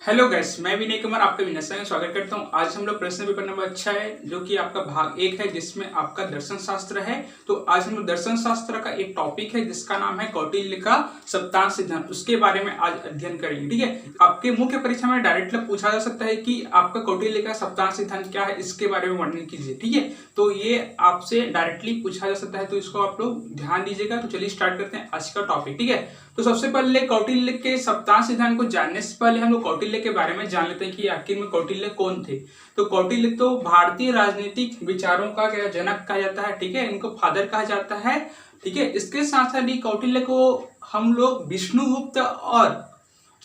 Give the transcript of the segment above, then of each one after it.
Hello guys, मैं विनय कुमार आपका विनय में स्वागत करता हूं। आज हम लोग प्रश्न पेपर नंबर अच्छा है जो कि आपका भाग 1 है जिसमें आपका दर्शन शास्त्र है। तो आज हम लोग दर्शन शास्त्र का एक टॉपिक है जिसका नाम है कौटिल्य का सप्तांश सिद्धांत, उसके बारे में आज अध्ययन करेंगे। ठीक है, आपके मुख्य परीक्षा में डायरेक्टली पूछा जा सकता है कि आपका कौटिल्य का सप्तांश सिद्धांत क्या है, इसके बारे में वर्णन कीजिए। ठीक है, तो ये आपसे डायरेक्टली पूछा जा सकता है, तो इसको आप लोग ध्यान दीजिएगा। तो चलिए स्टार्ट करते हैं आज का टॉपिक। ठीक है, तो सबसे पहले कौटिल्य के सप्तांश सिद्धांत को जानने से पहले हम लोग कौटिल्य के बारे में जान लेते हैं कि आखिर में कौटिल्य कौन थे। तो कौटिल्य तो भारतीय राजनीतिक विचारों का क्या जनक कहा जाता है। ठीक है, इनको फादर कहा जाता है। ठीक है, इसके साथ साथ ही कौटिल्य को हम लोग विष्णुगुप्त और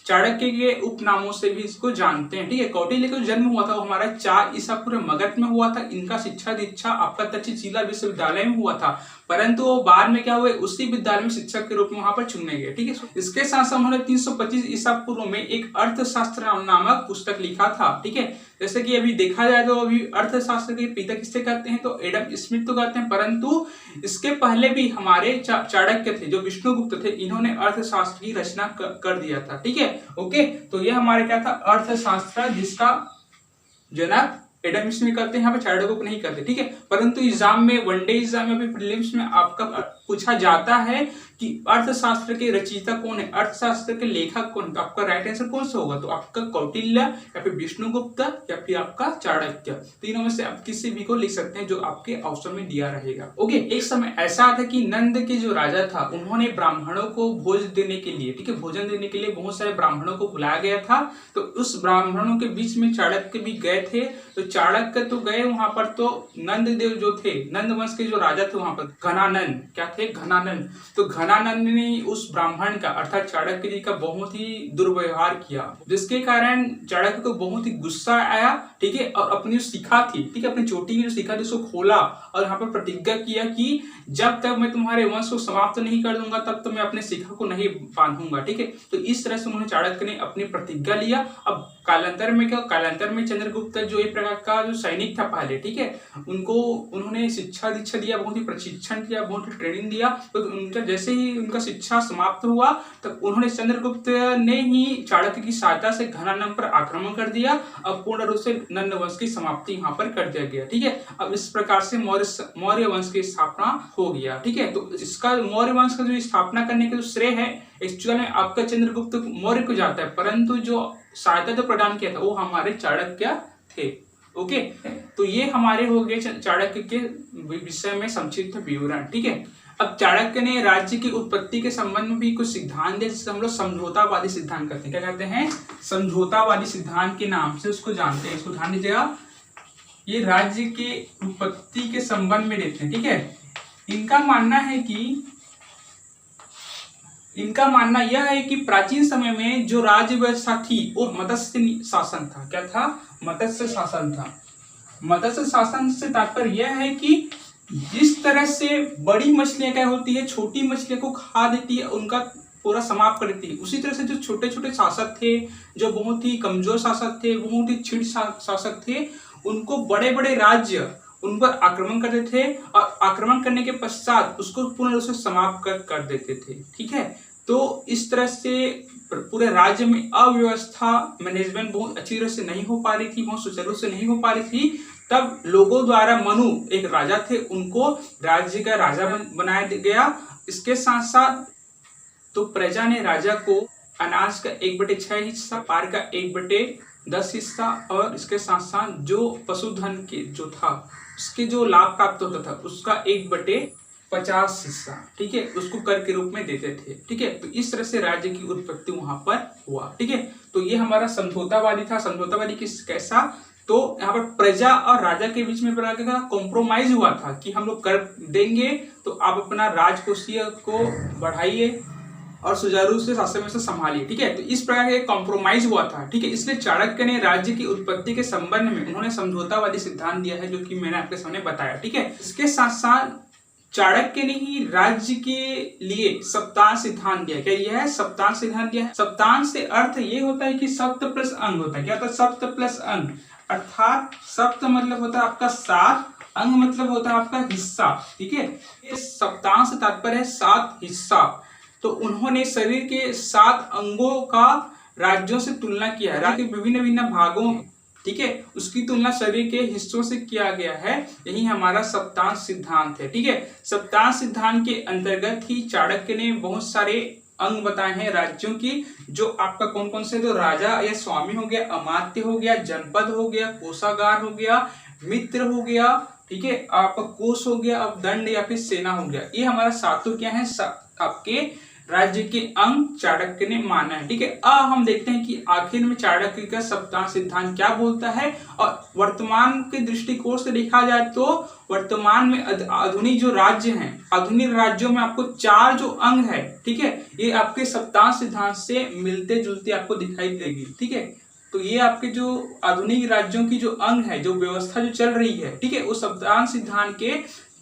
चाणक्य के उपनामों से भी इसको जानते हैं। ठीक है, कौटिल्य का जन्म हुआ था वो हमारा 4 ईसा पूर्व मगध में हुआ था। इनका शिक्षा दीक्षा आपका तक्षशिला विश्वविद्यालय में हुआ था, परंतु वो बाद में क्या हुए, उसी विद्यालय में शिक्षक के रूप में वहां पर चुने गए। ठीक है, इसके साथ साथ उन्होंने 325 ईसा पूर्व में एक अर्थशास्त्र नामक पुस्तक लिखा था। ठीक है, जैसे कि अभी देखा जाए तो अभी अर्थशास्त्र के पिता किससे कहते हैं, तो एडम स्मिथ तो कहते हैं, परंतु इसके पहले भी हमारे चाणक्य थे जो विष्णुगुप्त थे, इन्होंने अर्थशास्त्र की रचना कर दिया था। ठीक है, ओके, तो ये हमारे क्या था, अर्थशास्त्र जिसका जनक एडम स्मिथ करते हैं, यहाँ पे चाणक्य को नहीं करते। ठीक है, परंतु एग्जाम में वनडे एग्जाम में प्रीलिम्स में आपका पूछा जाता है कि अर्थशास्त्र के रचयिता कौन है, अर्थशास्त्र के लेखक कौन है, तो आपका राइट आंसर कौन सा होगा, तो आपका कौटिल्य या फिर विष्णुगुप्त या फिर आपका चाणक्य, तीनों में से आप किसी भी को लिख सकते हैं जो आपके ऑप्शन में दिया रहेगा। ओके, एक समय ऐसा था कि नंद के जो राजा था उन्होंने ब्राह्मणों को भोज देने के लिए, ठीक है, भोजन देने के लिए बहुत सारे ब्राह्मणों को बुलाया गया था। तो उस ब्राह्मणों के बीच में चाणक्य भी गए थे। तो चाणक्य तो गए वहां पर, तो नंद देव जो थे, नंद वंश के जो राजा थे वहां पर, घनानंद क्या थे, घनानंद, तो घनानंद ने उस ब्राह्मण का अर्थात चाणक्य जी का बहुत ही दुर्व्यवहार किया, जिसके कारण चाणक्य को बहुत ही गुस्सा आया। ठीक है, और अपनी शिखा थी, ठीक है, अपनी चोटी की जो शिखा थी उसको खोला और यहाँ पर प्रतिज्ञा किया कि जब तक मैं तुम्हारे वंश को समाप्त नहीं कर दूंगा तब तक मैं अपने शिखा को नहीं बांधूंगा। ठीक है, तो इस तरह से उन्होंने चाणक्य ने अपनी प्रतिज्ञा लिया। अब कालांतर में क्या, कालांतर में चंद्रगुप्त जो एक प्रकार का जो सैनिक था पहले, ठीक है, उनको उन्होंने शिक्षा दीक्षा दिया, बहुत ही प्रशिक्षण दिया, बहुत ही ट्रेनिंग दिया। तो उनका जैसे ही उनका शिक्षा समाप्त हुआ तब उन्होंने चंद्रगुप्त ने ही चाणक्य की सहायता से घनानंद पर आक्रमण कर दिया। अब पूर्ण रूप से नंद वंश की समाप्ति यहाँ पर कर दिया गया। ठीक है, अब इस प्रकार से मौर्य वंश की स्थापना हो गया। ठीक है, तो इसका मौर्य वंश का जो स्थापना करने का जो श्रेय है एक्चुअल में आपका चंद्रगुप्त मौर्य को जाता है, परंतु जो सहायता जो प्रदान किया था वो हमारे चाणक्य थे। ओके, तो ये हमारे हो गए चाणक्य के विषय में संक्षिप्त विवरण। ठीक है, अब चाणक्य ने राज्य की उत्पत्ति के संबंध में भी कुछ सिद्धांत दिए जिसे हम लोग समझौतावादी सिद्धांत कहते हैं। क्या कहते हैं, समझौतावादी सिद्धांत के नाम से उसको जानते हैं। इसको ध्यान दीजिएगा, ये राज्य के उत्पत्ति के संबंध में देते हैं। ठीक है, इनका मानना यह है कि प्राचीन समय में जो राज्य व्यवस्था थी वो मत्स्य शासन था। क्या था, मत्स्य शासन था। मत्स्य शासन से तात्पर्य यह है कि जिस तरह से बड़ी मछलियां क्या होती है, छोटी मछलियों को खा देती है, उनका पूरा समाप्त कर देती है, उसी तरह से जो छोटे छोटे शासक थे, जो बहुत ही कमजोर शासक थे, बहुत ही छिड़ शासक थे, उनको बड़े बड़े राज्य उन पर आक्रमण करते थे और आक्रमण करने के पश्चात उसको पूर्ण रूप से समाप्त कर देते थे। ठीक है, तो इस तरह से पूरे राज्य में अव्यवस्था, मैनेजमेंट बहुत अच्छी तरह से नहीं हो पा रही थी, बहुत सुचारू से नहीं हो पा रही थी। तब लोगों द्वारा मनु एक राजा थे, उनको राज्य का राजा बनाया गया। इसके साथ साथ तो प्रजा ने राजा को अनाज का 1/6 हिस्सा, पार का 1/10 हिस्सा और इसके साथ साथ जो पशुधन के जो था उसके जो लाभ प्राप्त होता था उसका 1/50 हिस्सा, ठीक है, उसको कर के रूप में देते थे। ठीक है, तो इस तरह से राज्य की उत्पत्ति वहां पर हुआ। ठीक है, तो ये हमारा समझौतावादी था। समझौतावादी कैसा, तो यहाँ पर प्रजा और राजा के बीच में कॉम्प्रोमाइज हुआ था कि हम लोग कर देंगे तो आप अपना राजकोषीय को बढ़ाइए और सुचारू से शासन में से संभालिए। ठीक है, तो इस प्रकार का कॉम्प्रोमाइज हुआ था। ठीक है, इसलिए चाणक्य ने राज्य की उत्पत्ति के संबंध में उन्होंने समझौतावादी सिद्धांत दिया है, जो कि मैंने आपके सामने बताया। ठीक है, इसके साथ साथ चाणक्य ने ही राज्य के लिए सप्तांश सिद्धांत दिया। क्या यह है, सप्तांश सिद्धांत दिया है। सप्तांश से अर्थ ये होता है कि सप्त प्लस अंग होता है। क्या होता है, सप्त प्लस अंग, अर्थात सप्त मतलब होता है आपका 7, अंग मतलब होता है आपका हिस्सा। ठीक है, सप्तांश से तात्पर्य है 7 हिस्सा। तो उन्होंने शरीर के 7 अंगों का राज्यों से तुलना किया है, राज्य के विभिन्न विभिन्न भागों, ठीक है, उसकी तुलना शरीर के हिस्सों से किया गया है। यही हमारा सप्तांश सिद्धांत है। ठीक है, सप्तांश सिद्धांत के अंतर्गत ही चाणक्य ने बहुत सारे अंग बताए हैं राज्यों की, जो आपका कौन कौन से, तो राजा या स्वामी हो गया, अमात्य हो गया, जनपद हो गया, कोषागार हो गया, मित्र हो गया, ठीक है, आपका कोष हो गया, अब दंड या फिर सेना हो गया। ये हमारा सातों क्या है, आपके राज्य के अंग चाणक्य ने माना है। ठीक है, अब हम देखते हैं कि आखिर में चाणक्य का सप्तांश सिद्धांत क्या बोलता है। और वर्तमान के दृष्टिकोण से देखा जाए तो वर्तमान में आधुनिक जो राज्य हैं, आधुनिक राज्यों में आपको 4 जो अंग है, ठीक है, ये आपके सप्तांश सिद्धांत से मिलते जुलते आपको दिखाई देगी। ठीक है, तो ये आपके जो आधुनिक राज्यों की जो अंग है, जो व्यवस्था जो चल रही है, ठीक है, उस सप्तांश सिद्धांत के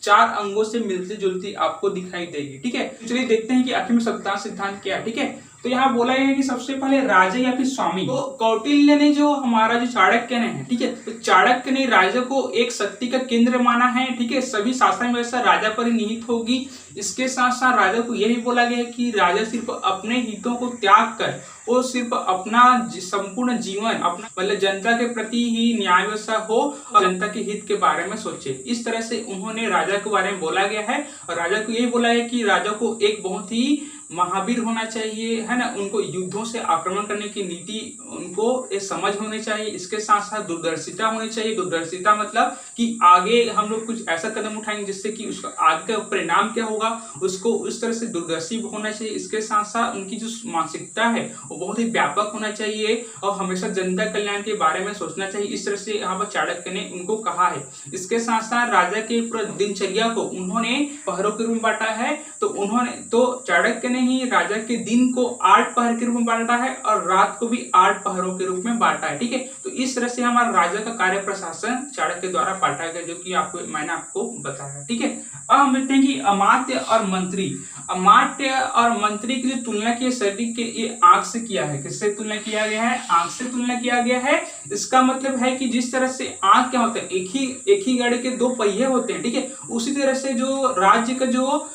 4 अंगों से मिलती जुलती आपको दिखाई देगी। ठीक है, चलिए देखते हैं कि आखिर में सप्तांश सिद्धांत क्या है। ठीक है, तो यहाँ बोला है कि सबसे पहले राजा या फिर स्वामी, तो कौटिल्य ने जो हमारा जो चाणक्य ने है, ठीक है, तो चाणक्य ने राजा को एक शक्ति का केंद्र माना है। ठीक है, सभी शासन व्यवस्था राजा पर ही निहित होगी। इसके साथ साथ राजा को यह भी बोला गया है कि राजा सिर्फ अपने हितों को त्याग कर वो सिर्फ अपना संपूर्ण जीवन अपना मतलब जनता के प्रति ही न्याय व्यवस्था हो और जनता के हित के बारे में सोचे। इस तरह से उन्होंने राजा के बारे में बोला गया है। और राजा को यही बोला है कि राजा को एक बहुत ही महावीर होना चाहिए, है ना, उनको युद्धों से आक्रमण करने की नीति उनको एक समझ होनी चाहिए। इसके साथ साथ दूरदर्शिता होनी चाहिए। दूरदर्शिता मतलब कि आगे हम लोग कुछ ऐसा कदम उठाएंगे जिससे कि उसका आगे का परिणाम क्या होगा उसको उस तरह से दूरदर्शी होना चाहिए। इसके साथ साथ उनकी जो मानसिकता है वो बहुत ही व्यापक होना चाहिए और हमेशा जनता कल्याण के बारे में सोचना चाहिए। इस तरह से यहाँ पर चाणक्य ने उनको कहा है। इसके साथ साथ राजा के पूरा दिनचर्या को उन्होंने पहरों के रूप में बांटा है। तो चाणक्य ने ही राजा के दिन को 8 पहर के रूप में बांटा है और रात को भी 8 पहरों के रूप में बांटा है। ठीक है, तो इस तरह से हमारा राजा का कार्य प्रशासन चाणक्य द्वारा बांटा गया, जो कि मैंने आपको बताया। ठीक है, अब हम देखते हैं कि अमात्य और मंत्री, अमात्य और मंत्री की जो तुलना की शरीर के ये आंख से किया है। किससे तुलना किया गया है? आंख से तुलना किया गया है। इसका मतलब है कि जिस तरह से आंख क्या होता है, एक ही गाड़ी के 2 पहिए होते हैं। ठीक है, उसी तरह से जो राज्य का जो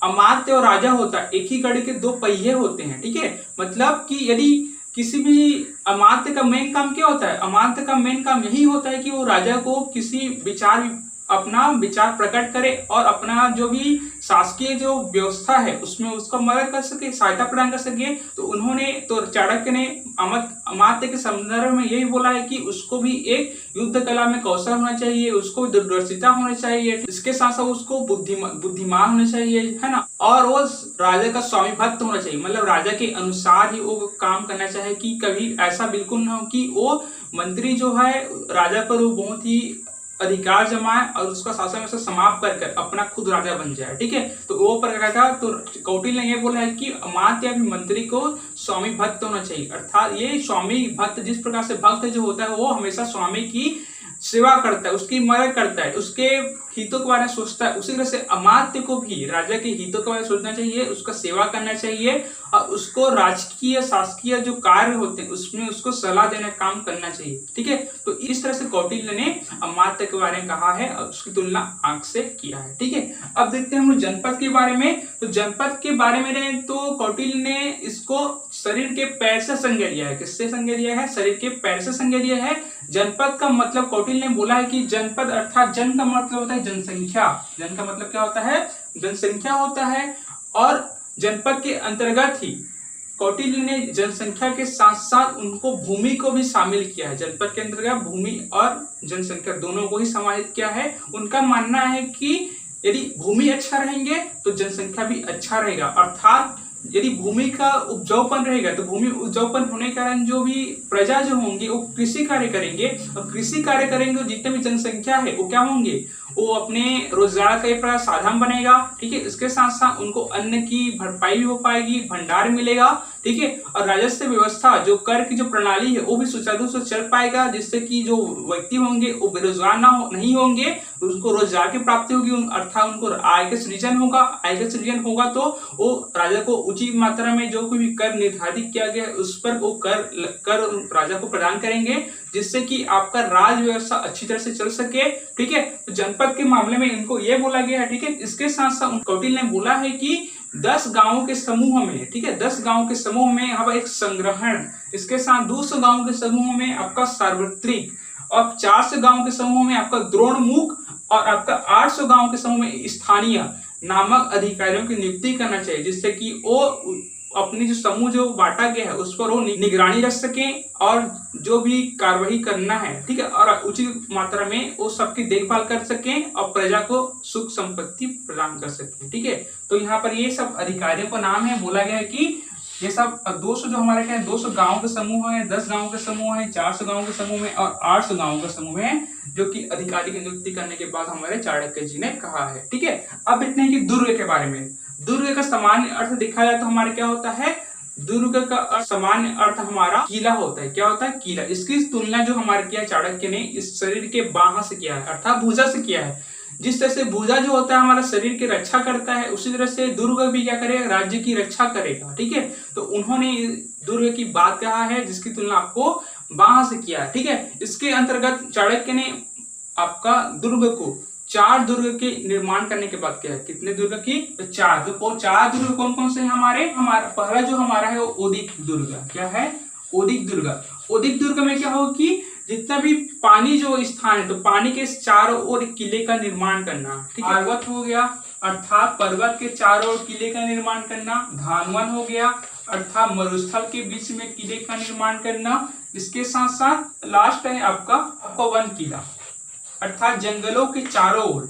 अमात्य और राजा होता है, एक ही गाड़ी के 2 पहिए होते हैं। ठीक है, मतलब कि यदि किसी भी अमात्य का मेन काम क्या होता है, अमात्य का मेन काम यही होता है कि वो राजा को किसी अपना विचार प्रकट करे और अपना जो भी शासकीय जो व्यवस्था है उसमें उसको मदद कर सके, सहायता प्रदान कर सके। तो चाणक्य ने अमात्य के संदर्भ में यही बोला है कि उसको भी एक युद्ध कला में कौशल होना चाहिए, उसको दूरदर्शिता होनी चाहिए, इसके साथ साथ उसको बुद्धिमान होना चाहिए, है ना, और वो राजा का स्वामी भक्त होना चाहिए। मतलब राजा के अनुसार ही वो काम करना चाहिए कि कभी ऐसा बिल्कुल ना हो कि वो मंत्री जो है राजा पर वो बहुत ही अधिकार जमाए और उसका शासन व्यवस्था समाप्त कर अपना खुद राजा बन जाए। ठीक है, तो वो प्रकार का तो कौटिल्य ने यह बोला है कि अमात्य या मंत्री को स्वामी भक्त होना चाहिए। अर्थात ये स्वामी भक्त, जिस प्रकार से भक्त जो होता है वो हमेशा स्वामी की सेवा करता है, उसकी मदद करता है, उसके हितों के बारे में सोचता है। उसी तरह से अमात्य को भी राजा के हितों के बारे में सोचना चाहिए, उसका सेवा करना चाहिए और उसको राजकीय शासकीय जो कार्य होते हैं उसमें उसको सलाह देने का काम करना चाहिए। ठीक है, तो इस तरह से कौटिल्य ने अमात्य के बारे में कहा है और उसकी तुलना आंख से किया है। ठीक है, अब देखते हैं हम जनपद के बारे में। तो जनपद के बारे में तो कौटिल्य ने इसको शरीर के पैर से संज्ञा लिया है। किससे संज्ञा लिया है? शरीर के पैर से संज्ञा लिया है। जनपद का मतलब कौटिल्य ने बोला है कि जनपद अर्थात जन का मतलब होता है जनसंख्या। जन का मतलब क्या होता है? जनसंख्या होता है। और जनपद के अंतर्गत ही कौटिल्य ने जनसंख्या के साथ साथ उनको भूमि को भी शामिल किया है। जनपद के अंतर्गत भूमि और जनसंख्या दोनों को ही समाहित किया है। उनका मानना है कि यदि भूमि अच्छा रहेंगे तो जनसंख्या भी अच्छा रहेगा। अर्थात यदि भूमि का उपजाऊपन रहेगा तो भूमि उपजाऊपन होने के कारण जो भी प्रजा जो होंगे वो कृषि कार्य करेंगे और कृषि कार्य करेंगे तो जितने भी जनसंख्या है वो क्या होंगे, वो अपने रोजगार का एक प्रकार साधन बनेगा। ठीक है, इसके साथ साथ उनको अन्न की भरपाई भी हो पाएगी, भंडार मिलेगा। ठीक है, और राजस्व व्यवस्था जो कर की जो प्रणाली है वो भी सुचारू रूप से चल पाएगा, जिससे कि जो व्यक्ति होंगे वो बेरोजगार नहीं होंगे, उनको रोजगार की प्राप्ति होगी, अर्थात उनको आय का सृजन होगा। आय का सृजन होगा तो वो राजा को उचित मात्रा में जो कोई भी कर निर्धारित किया गया है उस पर वो कर राजा को प्रदान करेंगे, जिससे कि आपका राज व्यवस्था अच्छी तरह से चल सके। ठीक है, तो जनपद के मामले में इनको यह बोला गया है। ठीक है, इसके साथ साथ कौटिल्य ने बोला है कि 10 गांवों के समूह में, ठीक है, 10 गांवों के समूह में यहाँ पर एक संग्रहण, इसके साथ 200 गांवों के समूह में आपका सार्वत्रिक, और 400 गांवों के समूह में आपका द्रोणमुख, और आपका 800 गांवों के समूह में स्थानीय नामक अधिकारियों की नियुक्ति करना चाहिए, जिससे कि वो अपनी जो समूह जो बांटा गया है उस पर वो निगरानी रख सकें और जो भी कार्रवाई करना है, ठीक है, और उचित मात्रा में वो सबकी देखभाल कर सकें और प्रजा को सुख संपत्ति प्रदान कर सकें, ठीक है। तो यहाँ पर ये सब अधिकारियों का नाम है, बोला गया है कि ये सब 200 जो हमारे क्या है, 200 गांव के समूह है, 10 गांव के समूह है, 400 गांव के समूह में और 800 गांव का समूह है, जो कि अधिकारी की नियुक्ति करने के बाद हमारे चाणक्य जी ने कहा है, ठीक है। अब इतने ही दुर्ग के बारे में। दुर्ग का सामान्य अर्थ देखा जाए तो हमारे क्या होता है, दुर्ग का सामान्य अर्थ हमारा किला होता है। क्या होता है? किला। इसकी तुलना जो हमारे किया चाणक्य ने इस शरीर के बाह से किया है, अर्थात भुजा से किया है। जिस तरह से भुजा जो होता है हमारा शरीर की रक्षा करता है, उसी तरह से दुर्ग भी क्या करेगा, राज्य की रक्षा करेगा, ठीक है। तो उन्होंने दुर्ग की बात कहा है जिसकी तुलना आपको बाह से किया है, ठीक है। इसके अंतर्गत चाणक्य ने आपका दुर्ग को 4 दुर्ग के निर्माण करने के बाद क्या है, कितने दुर्ग की? तो 4। तो 4 दुर्ग कौन कौन से हैं हमारे? हमारा पहला जो हमारा है वो ओदिक दुर्ग। क्या है? ओदिक दुर्ग। ओदिक दुर्ग में क्या होगा कि जितना भी पानी जो स्थान है, तो पानी के चारों ओर किले का निर्माण करना, ठीक है। पर्वत हो गया, अर्थात पर्वत के चारों ओर किले का निर्माण करना। धानवन हो गया, अर्थात मरुस्थल के बीच में किले का निर्माण करना। इसके साथ साथ लास्ट है आपका वन किला, अर्थात जंगलों के चारों ओर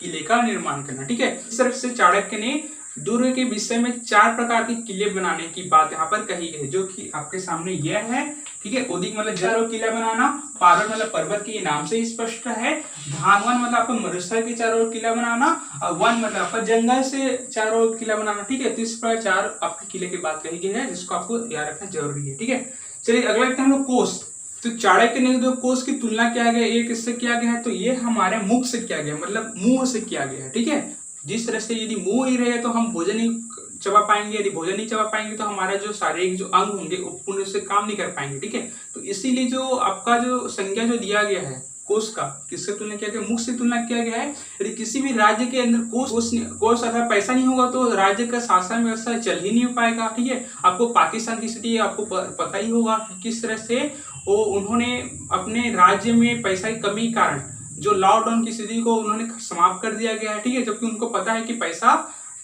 किले का निर्माण करना, ठीक है। इस तरह से चाणक्य ने दुर्ग के विषय में 4 प्रकार के किले बनाने की बात यहाँ पर कही गई, जो कि आपके सामने यह है, ठीक है। ओदिक मतलब चारों किला बनाना, पार्वत मतलब पर्वत के नाम से स्पष्ट है, धानवन मतलब आपको मरुस्थल के चारों ओर किला बनाना, और वन मतलब आपका जंगल से चारों ओर किला बनाना, ठीक है। तो इस प्रकार 4 आपके किले की बात कही गई है, जिसको आपको याद रखना जरूरी है, ठीक है। चलिए अगला देखते हैं हम लोग कोष। तो चाणक्य ने जो कोष की तुलना किया गया, ये किससे किया गया है? तो ये हमारे मुख से किया गया, मतलब मुंह से किया गया है, ठीक है। जिस तरह से यदि मुंह ही रहे तो हम भोजन नहीं चबा पाएंगे, यदि भोजन नहीं चबा पाएंगे तो हमारा जो शारीरिक जो अंग होंगे वो पूर्ण से काम नहीं कर पाएंगे, ठीक है। तो इसीलिए जो आपका जो संज्ञा जो दिया गया है कोष का, किससे तुलना किया गया? मुख से तुलना किया गया है। यदि किसी भी राज्य के अंदर कोष अथवा पैसा नहीं होगा तो राज्य का शासन व्यवस्था चल ही नहीं पाएगा, ठीक है। आपको पाकिस्तान की स्थिति आपको पता ही होगा किस तरह से वो उन्होंने अपने राज्य में पैसा की कमी के कारण जो लॉकडाउन की स्थिति को उन्होंने समाप्त कर दिया गया है, ठीक है। जबकि उनको पता है कि पैसा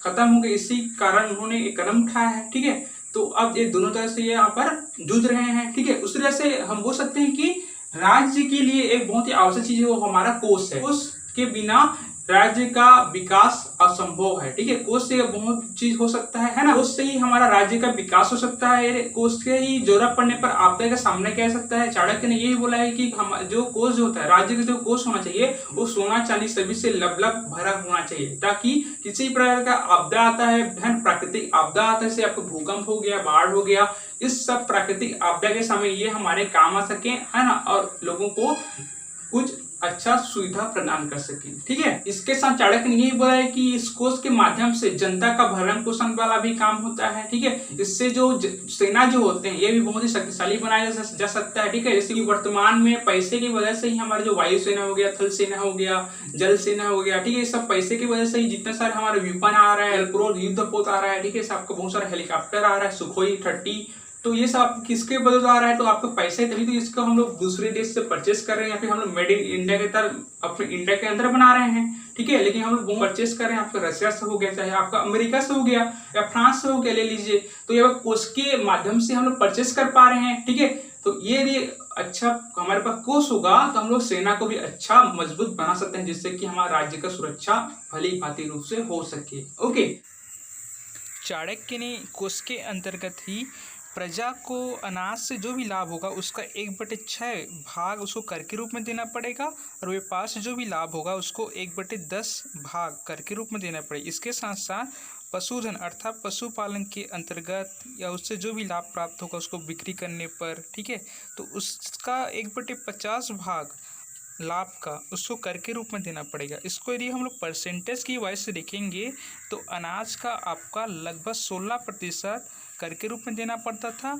खत्म हो गया, इसी कारण उन्होंने एक कदम उठाया है, ठीक है। तो अब ये दोनों तरह से यहाँ पर जूझ रहे हैं, ठीक है। उस तरह से हम बोल सकते हैं कि राज्य के लिए एक बहुत ही आवश्यक चीज है वो हमारा कोष है। कोष के बिना राज्य का विकास असंभव है, ठीक है। कोष से बहुत चीज हो सकता है ना। कोष से ही हमारा राज्य का विकास हो सकता है, कोष के ही जरूरत पड़ने पर आपदा का सामना किया जा सकता है। चाणक्य ने यही बोला है कि हम जो कोष जो होता है, राज्य का जो कोष होना चाहिए वो सोना चांदी सभी से लबलब भरा होना चाहिए, ताकि किसी प्रकार का आपदा आता है, प्राकृतिक आपदा आता है, जैसे आपको भूकंप हो गया, बाढ़ हो गया, इस सब प्राकृतिक आपदा के समय ये हमारे काम आ सके, है ना, और लोगों को कुछ अच्छा सुविधा प्रदान कर सके, ठीक है। इसके साथ चाणक्य ने यही बोला है कि इस कोष के माध्यम से जनता का भरण पोषण वाला भी काम होता है, ठीक है। इससे जो सेना जो होते हैं ये भी बहुत ही शक्तिशाली बनाया जा सकता है, ठीक है। जैसे कि वर्तमान में पैसे की वजह से ही हमारे जो वायु सेना हो गया, थल सेना हो गया, जल सेना हो गया, ठीक है, ये सब पैसे की वजह से ही जितने सारे हमारे विमान आ रहा है, युद्धपोत आ रहा है, ठीक है, आपको बहुत सारा हेलीकॉप्टर आ रहा है, सुखोई 30, तो ये सब किसके बदौलत आ रहा है? तो आपको पैसा ही, तभी तो इसको हम लोग दूसरे देश से परचेस कर रहे हैं, या फिर हम लोग मेड इन इंडिया के तरह अपने इंडिया के अंदर बना रहे हैं, ठीक है। लेकिन हम लोग परचेस कर रहे हैं, आपका रशिया से हो गया, चाहे आपका अमेरिका से हो गया या फ्रांस से हो गया, ले लीजिए। तो ये कोष के माध्यम से हम लोग परचेस कर पा रहे हैं, ठीक है। तो ये भी अच्छा हमारे पास कोष होगा तो हम लोग सेना को भी अच्छा मजबूत बना सकते हैं, जिससे कि हमारे राज्य का सुरक्षा भली भांति रूप से हो सके। ओके, चाणक्य ने कोष के अंतर्गत ही प्रजा को अनाज से जो भी लाभ होगा उसका 1/6 भाग उसको कर के रूप में देना पड़ेगा, और व्यापार से जो भी लाभ होगा उसको 1/10 भाग कर के रूप में देना पड़ेगा। इसके साथ साथ पशुधन अर्थात पशुपालन के अंतर्गत या उससे जो भी लाभ प्राप्त होगा उसको बिक्री करने पर, ठीक है, तो उसका 1/50 भाग लाभ का उसको कर के रूप में देना पड़ेगा। इसको यदि हम लोग परसेंटेज की वाइज से देखेंगे तो अनाज का आपका लगभग 16% कर के रूप में देना पड़ता था,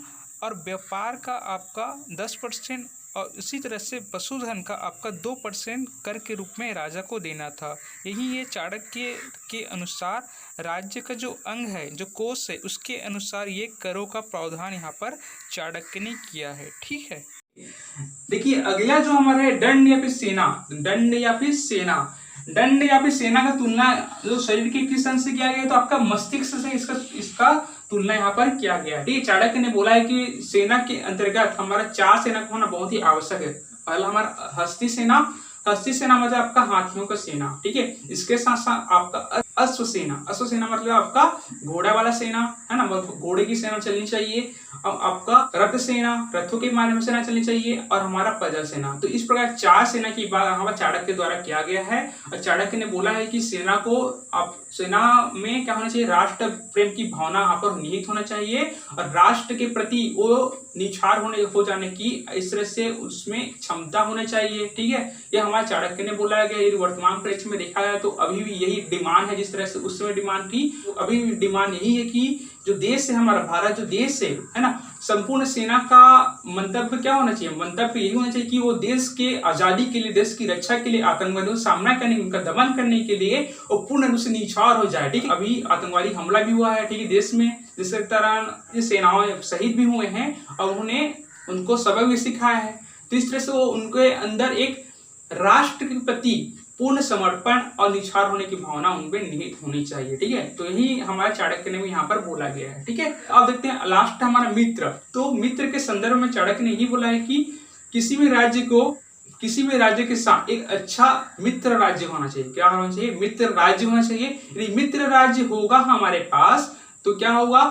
और व्यापार का आपका 10% और इसी तरह से पशुधन का आपका 2% कर के रूप में राजा को देना था। यही ये चाणक्य के अनुसार राज्य का जो अंग है, जो कोष है, उसके अनुसार ये करों का प्रावधान यहाँ पर चाणक्य ने किया है। ठीक है, देखिए अगला जो हमारा है दंड या फिर सेना। दंड या फिर सेना, दंड या फिर सेना का तुलना जो शरीर के किस अंग से किया गया है, तो आपका मस्तिष्क से इसका तुलना यहाँ पर किया गया है। ठीक है, चाणक्य ने बोला है कि सेना के अंतर्गत हमारा 4 सेना का होना बहुत ही आवश्यक है। पहला हमारा हस्ती सेना, हस्ती सेना मतलब आपका हाथियों का सेना। ठीक है, इसके साथ साथ आपका अश्व सेना, अश्व सेना मतलब आपका घोड़ा वाला सेना है ना, मतलब घोड़े की सेना चलनी चाहिए। अब आपका रथ सेना, रथों के माध्यम से सेना चलनी चाहिए, और हमारा प्रजा सेना। तो इस प्रकार 4 सेना की बात हमारा चाणक्य द्वारा किया गया है। और चाणक्य ने बोला है कि सेना को आप सेना में क्या होना चाहिए, राष्ट्र प्रेम की भावना यहाँ पर निहित होना चाहिए, और राष्ट्र के प्रति वो निछार हो जाने की इस तरह से उसमें क्षमता होनी चाहिए। ठीक है, ये हमारे चाणक्य ने बोला गया। यदि वर्तमान परिप्रेक्ष्य में देखा जाए तो अभी भी यही डिमांड है, जिस तरह से उस समय डिमांड थी, तो अभी भी डिमांड यही है कि जो देश है हमारा भारत, जो देश है ना, संपूर्ण सेना का मंतव्य क्या होना चाहिए, मंतव्य यही होना चाहिए कि वो देश के आजादी के लिए, देश की रक्षा के लिए, आतंकवादियों का सामना करने, उनका दमन करने के लिए वो पूर्ण रूप से निछावर हो जाए। ठीक है, अभी आतंकवादी हमला भी हुआ है, ठीक है, देश में, जिस तरह सेनाएं शहीद भी हुए हैं और उन्होंने उनको सबक भी सिखाया है। तो इस तरह से वो उनके अंदर एक राष्ट्र के प्रति पूर्ण समर्पण और निछार होने की भावना उनमें निहित होनी चाहिए। ठीक है, तो यही हमारे चाणक्य ने भी यहाँ पर बोला गया है। ठीक है, अब देखते हैं लास्ट हमारा मित्र। तो मित्र के संदर्भ में चाणक्य ने यही बोला है कि किसी भी राज्य के साथ एक अच्छा मित्र राज्य होना चाहिए। क्या होना चाहिए, मित्र राज्य होना चाहिए। यदि मित्र राज्य होगा हमारे पास तो क्या होगा,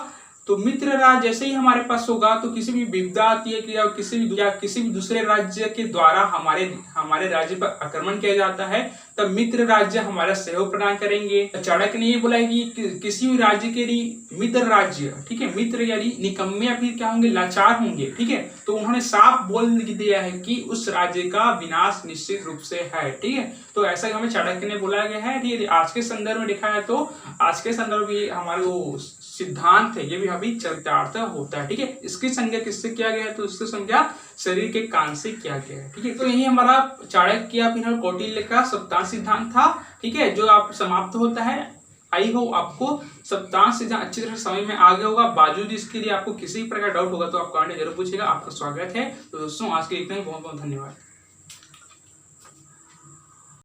तो मित्र राज्य जैसे ही हमारे पास होगा तो किसी भी विपदा आती है कि किसी भी दूसरे राज्य के द्वारा हमारे राज्य पर आक्रमण किया जाता है, तब मित्र राज्य हमारा सहयोग प्रदान करेंगे। चाणक्य ने ये बोला है कि किसी भी राज्य के लिए मित्र राज्य, ठीक है, मित्र यानी निकम्मे या फिर क्या होंगे, लाचार होंगे। ठीक है, तो उन्होंने साफ बोल दिया है कि उस राज्य का विनाश निश्चित रूप से है। ठीक है, तो ऐसा हमें चाणक्य ने बोला गया है। ठीक है, आज के संदर्भ में देखा है तो आज के संदर्भ में हमारे वो सिद्धांत है, ये भी अभी चरितार्थ होता है। ठीक है, इसकी संज्ञा किससे किया गया है, तो इसकी संज्ञा शरीर के कान से किया गया है। ठीक है, तो यही हमारा चाणक्य या फिर कौटिल्य का सप्ताह सिद्धांत था। ठीक है, जो आप समाप्त होता है। आई हो आपको सप्ताह सिद्धांत अच्छी तरह समझ में आ गया होगा। बावजूद इसके लिए आपको किसी प्रकार डाउट होगा तो आप कमेंट जरूर पूछेगा। आपका स्वागत है। तो दोस्तों आज के इतना ही, बहुत बहुत धन्यवाद।